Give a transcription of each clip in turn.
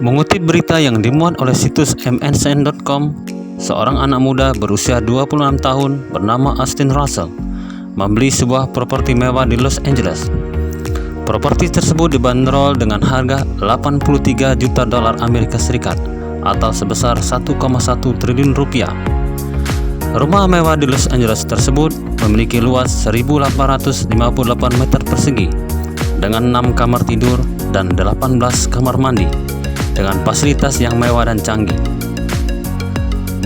Mengutip berita yang dimuat oleh situs mncn.com, seorang anak muda berusia 26 tahun bernama Austin Russell membeli sebuah properti mewah di Los Angeles. Properti tersebut dibanderol dengan harga 83 juta dolar Amerika Serikat atau sebesar 1,1 triliun rupiah. Rumah mewah di Los Angeles tersebut memiliki luas 1.858 meter persegi dengan 6 kamar tidur dan 18 kamar mandi dengan fasilitas yang mewah dan canggih.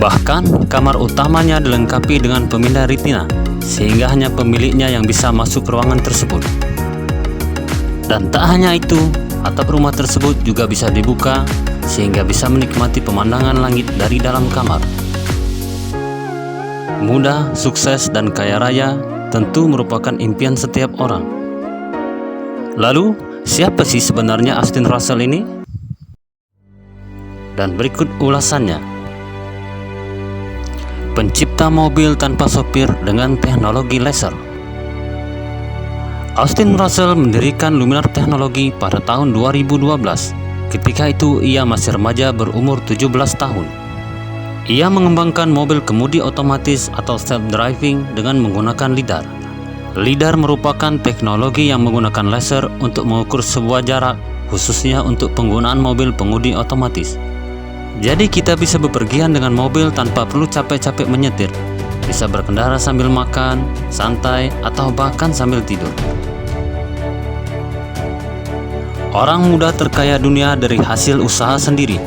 Bahkan, kamar utamanya dilengkapi dengan pemindah retina, sehingga hanya pemiliknya yang bisa masuk ruangan tersebut. Dan tak hanya itu, atap rumah tersebut juga bisa dibuka, sehingga bisa menikmati pemandangan langit dari dalam kamar. Muda, sukses, dan kaya raya tentu merupakan impian setiap orang. Lalu, siapa sih sebenarnya Austin Russell ini? Dan berikut ulasannya. Pencipta mobil tanpa sopir dengan teknologi laser. Austin Russell mendirikan Luminar Technology pada tahun 2012. Ketika itu ia masih remaja berumur 17 tahun. Ia mengembangkan mobil kemudi otomatis atau self-driving dengan menggunakan lidar. Lidar merupakan teknologi yang menggunakan laser untuk mengukur sebuah jarak, khususnya untuk penggunaan mobil pemudi otomatis. Jadi kita bisa bepergian dengan mobil tanpa perlu capek-capek menyetir, bisa berkendara sambil makan, santai, atau bahkan sambil tidur. Orang muda terkaya dunia dari hasil usaha sendiri.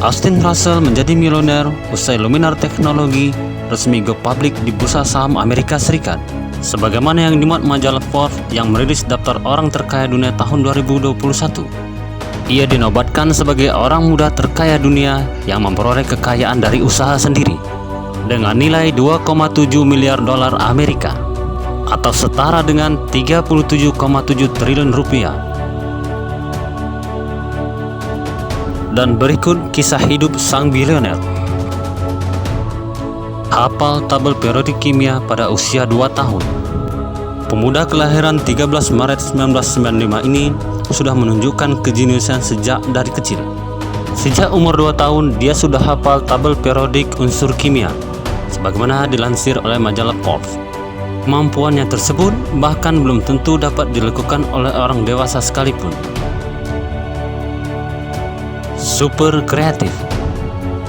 Austin Russell menjadi miliuner usai Luminar Technology resmi go public di bursa saham Amerika Serikat. Sebagaimana yang dimuat majalah Forbes yang merilis daftar orang terkaya dunia tahun 2021. Ia dinobatkan sebagai orang muda terkaya dunia yang memperoleh kekayaan dari usaha sendiri dengan nilai 2,7 miliar dolar Amerika atau setara dengan 37,7 triliun rupiah. Dan berikut kisah hidup sang bilioner. Hafal tabel periodik kimia pada usia 2 tahun. Pemuda kelahiran 13 Maret 1995 ini sudah menunjukkan kejeniusan sejak dari kecil. Sejak umur 2 tahun, dia sudah hafal tabel periodik unsur kimia, sebagaimana dilansir oleh majalah Forbes. Kemampuannya tersebut bahkan belum tentu dapat dilakukan oleh orang dewasa sekalipun. Super kreatif.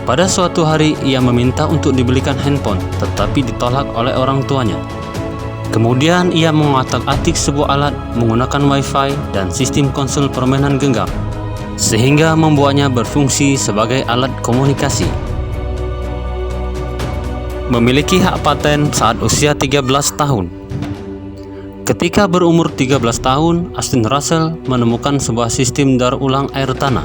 Pada suatu hari, ia meminta untuk dibelikan handphone, tetapi ditolak oleh orang tuanya. Kemudian ia mengotak-atik sebuah alat menggunakan Wi-Fi dan sistem konsol permainan genggam, sehingga membuatnya berfungsi sebagai alat komunikasi. Memiliki hak paten saat usia 13 tahun. Ketika berumur 13 tahun, Austin Russell menemukan sebuah sistem daur ulang air tanah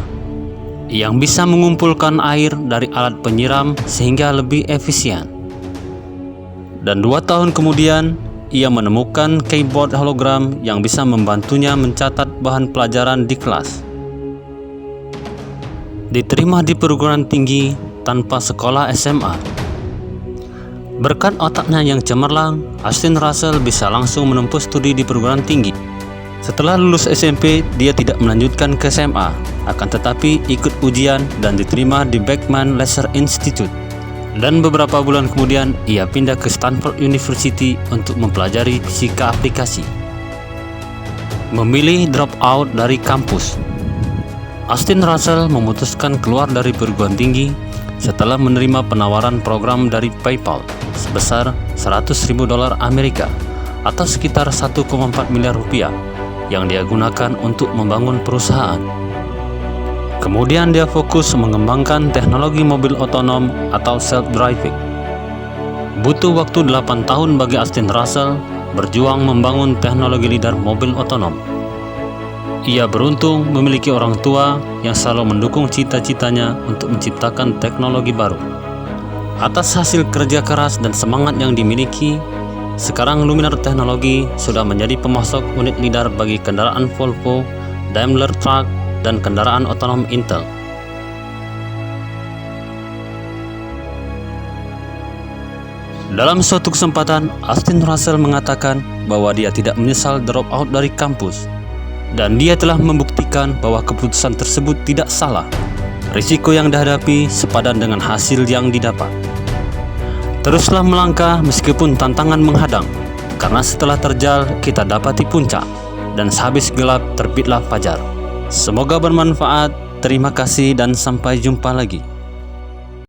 yang bisa mengumpulkan air dari alat penyiram sehingga lebih efisien. Dan 2 tahun kemudian, ia menemukan keyboard hologram yang bisa membantunya mencatat bahan pelajaran di kelas. Diterima di perguruan tinggi tanpa sekolah SMA. Berkat otaknya yang cemerlang, Austin Russell bisa langsung menempuh studi di perguruan tinggi. Setelah lulus SMP, dia tidak melanjutkan ke SMA, akan tetapi ikut ujian dan diterima di Beckman Laser Institute. Dan beberapa bulan kemudian, ia pindah ke Stanford University untuk mempelajari fisika aplikasi. Memilih drop out dari kampus. Austin Russell memutuskan keluar dari perguruan tinggi setelah menerima penawaran program dari PayPal sebesar 100.000 dolar Amerika atau sekitar 1,4 miliar rupiah yang dia gunakan untuk membangun perusahaan. Kemudian dia fokus mengembangkan teknologi mobil otonom atau self-driving. Butuh waktu 8 tahun bagi Austin Russell berjuang membangun teknologi lidar mobil otonom. Ia beruntung memiliki orang tua yang selalu mendukung cita-citanya untuk menciptakan teknologi baru. Atas hasil kerja keras dan semangat yang dimiliki, sekarang Luminar Technology sudah menjadi pemasok unit lidar bagi kendaraan Volvo, Daimler Truck, dan kendaraan otonom Intel. Dalam suatu kesempatan, Austin Russell mengatakan bahwa dia tidak menyesal drop out dari kampus. dan dia telah membuktikan bahwa keputusan tersebut tidak salah. Risiko yang dihadapi sepadan dengan hasil yang didapat. Teruslah melangkah meskipun tantangan menghadang, karena setelah terjal kita dapati puncak, dan sehabis gelap terbitlah fajar. Semoga bermanfaat. Terima kasih dan sampai jumpa lagi.